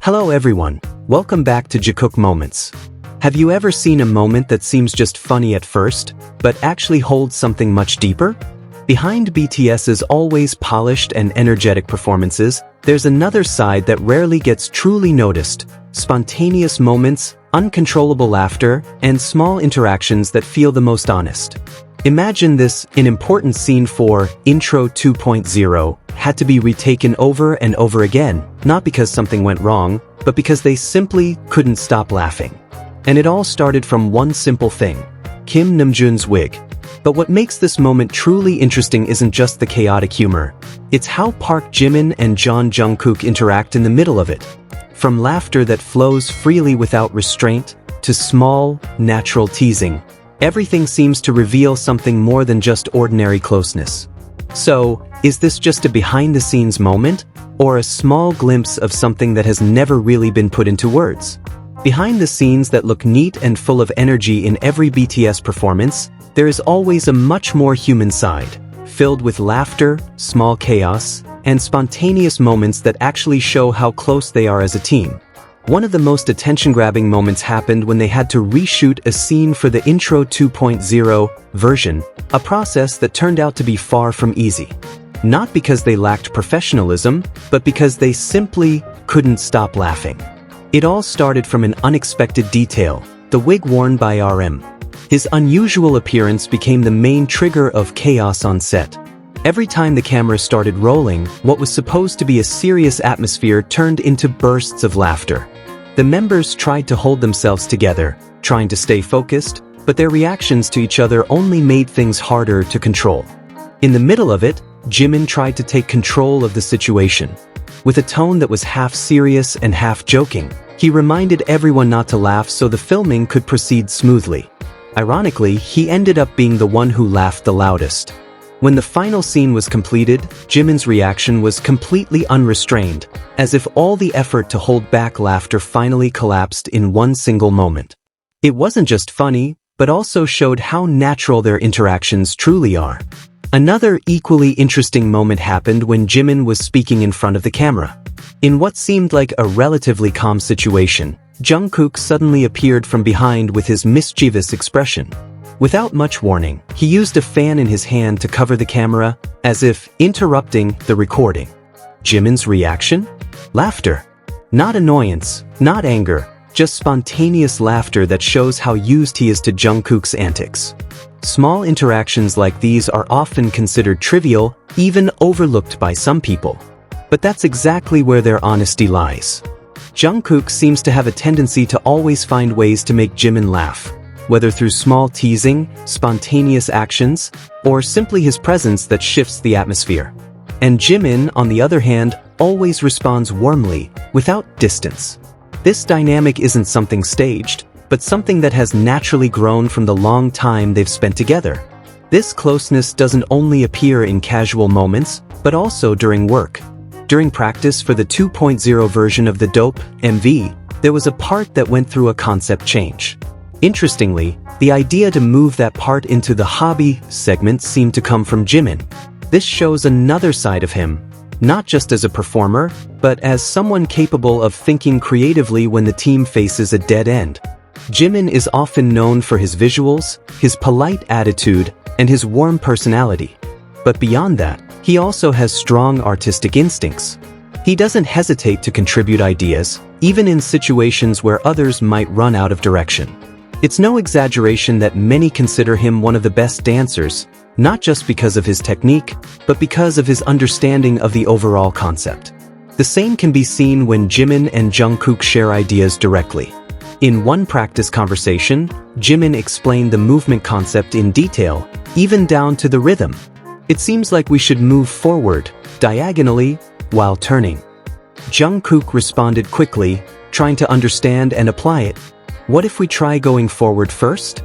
Hello everyone, welcome back to Jikook Moments. Have you ever seen a moment that seems just funny at first, but actually holds something much deeper? Behind BTS's always polished and energetic performances, there's another side that rarely gets truly noticed: spontaneous moments, uncontrollable laughter, and small interactions that feel the most honest. Imagine this: an important scene for Intro 2.0 had to be retaken over and over again, not because something went wrong, but because they simply couldn't stop laughing. And it all started from one simple thing: Kim Namjoon's wig. But what makes this moment truly interesting isn't just the chaotic humor. It's how Park Jimin and Jungkook interact in the middle of it. From laughter that flows freely without restraint, to small, natural teasing, everything seems to reveal something more than just ordinary closeness. So, is this just a behind-the-scenes moment, or a small glimpse of something that has never really been put into words? Behind the scenes that look neat and full of energy in every BTS performance, there is always a much more human side, filled with laughter, small chaos, and spontaneous moments that actually show how close they are as a team. One of the most attention-grabbing moments happened when they had to reshoot a scene for the Intro 2.0 version, a process that turned out to be far from easy. Not because they lacked professionalism, but because they simply couldn't stop laughing. It all started from an unexpected detail: the wig worn by RM. His unusual appearance became the main trigger of chaos on set. Every time the camera started rolling, what was supposed to be a serious atmosphere turned into bursts of laughter. The members tried to hold themselves together, trying to stay focused, but their reactions to each other only made things harder to control. In the middle of it, Jimin tried to take control of the situation. With a tone that was half serious and half joking, he reminded everyone not to laugh so the filming could proceed smoothly. Ironically, he ended up being the one who laughed the loudest. When the final scene was completed, Jimin's reaction was completely unrestrained, as if all the effort to hold back laughter finally collapsed in one single moment. It wasn't just funny, but also showed how natural their interactions truly are. Another equally interesting moment happened when Jimin was speaking in front of the camera. In what seemed like a relatively calm situation, Jungkook suddenly appeared from behind with his mischievous expression. Without much warning, he used a fan in his hand to cover the camera, as if interrupting the recording. Jimin's reaction? Laughter. Not annoyance, not anger, just spontaneous laughter that shows how used he is to Jungkook's antics. Small interactions like these are often considered trivial, even overlooked by some people. But that's exactly where their honesty lies. Jungkook seems to have a tendency to always find ways to make Jimin laugh, whether through small teasing, spontaneous actions, or simply his presence that shifts the atmosphere. And Jimin, on the other hand, always responds warmly, without distance. This dynamic isn't something staged, but something that has naturally grown from the long time they've spent together. This closeness doesn't only appear in casual moments, but also during work. During practice for the 2.0 version of the Dope MV, there was a part that went through a concept change. Interestingly, the idea to move that part into the hobby segment seemed to come from Jimin. This shows another side of him, not just as a performer, but as someone capable of thinking creatively when the team faces a dead end. Jimin is often known for his visuals, his polite attitude, and his warm personality. But beyond that, he also has strong artistic instincts. He doesn't hesitate to contribute ideas, even in situations where others might run out of direction. It's no exaggeration that many consider him one of the best dancers, not just because of his technique, but because of his understanding of the overall concept. The same can be seen when Jimin and Jungkook share ideas directly. In one practice conversation, Jimin explained the movement concept in detail, even down to the rhythm. It seems like we should move forward, diagonally, while turning. Jungkook responded quickly, trying to understand and apply it. What if we try going forward first?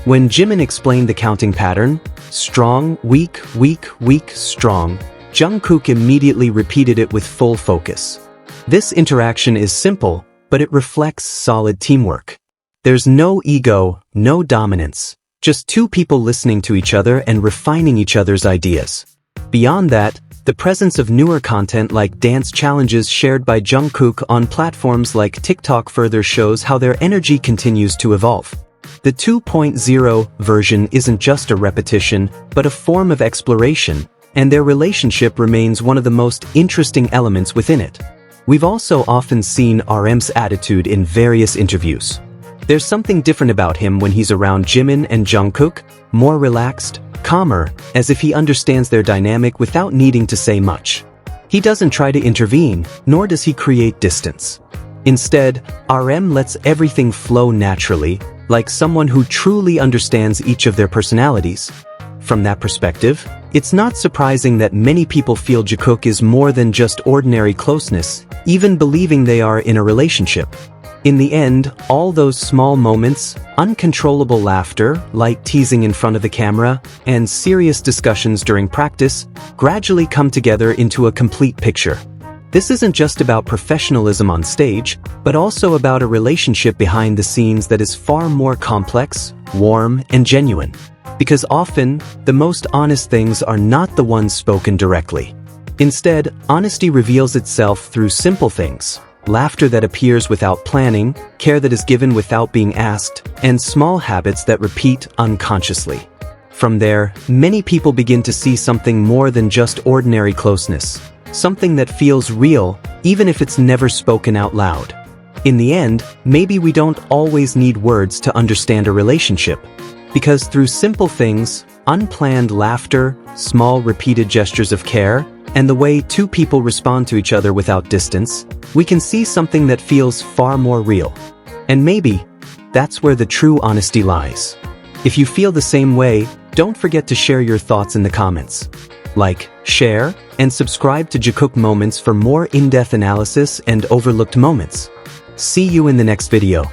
When Jimin explained the counting pattern, strong, weak, weak, weak, strong, Jungkook immediately repeated it with full focus. This interaction is simple, but it reflects solid teamwork. There's no ego, no dominance, just two people listening to each other and refining each other's ideas. Beyond that, The presence of newer content like dance challenges shared by Jungkook on platforms like TikTok further shows how their energy continues to evolve. The 2.0 version isn't just a repetition, but a form of exploration, and their relationship remains one of the most interesting elements within it. We've also often seen RM's attitude in various interviews. There's something different about him when he's around Jimin and Jungkook, more relaxed, calmer, as if he understands their dynamic without needing to say much. He doesn't try to intervene, nor does he create distance. Instead, RM lets everything flow naturally, like someone who truly understands each of their personalities. From that perspective, it's not surprising that many people feel Jikook is more than just ordinary closeness, even believing they are in a relationship. In the end, all those small moments, uncontrollable laughter, light teasing in front of the camera, and serious discussions during practice, gradually come together into a complete picture. This isn't just about professionalism on stage, but also about a relationship behind the scenes that is far more complex, warm, and genuine. Because often, the most honest things are not the ones spoken directly. Instead, honesty reveals itself through simple things. Laughter that appears without planning, care that is given without being asked, and small habits that repeat unconsciously. From there, many people begin to see something more than just ordinary closeness, something that feels real, even if it's never spoken out loud. In the end, maybe we don't always need words to understand a relationship, because through simple things, unplanned laughter, small repeated gestures of care, and the way two people respond to each other without distance, we can see something that feels far more real. And maybe, that's where the true honesty lies. If you feel the same way, don't forget to share your thoughts in the comments. Like, share, and subscribe to Jikook Moments for more in-depth analysis and overlooked moments. See you in the next video.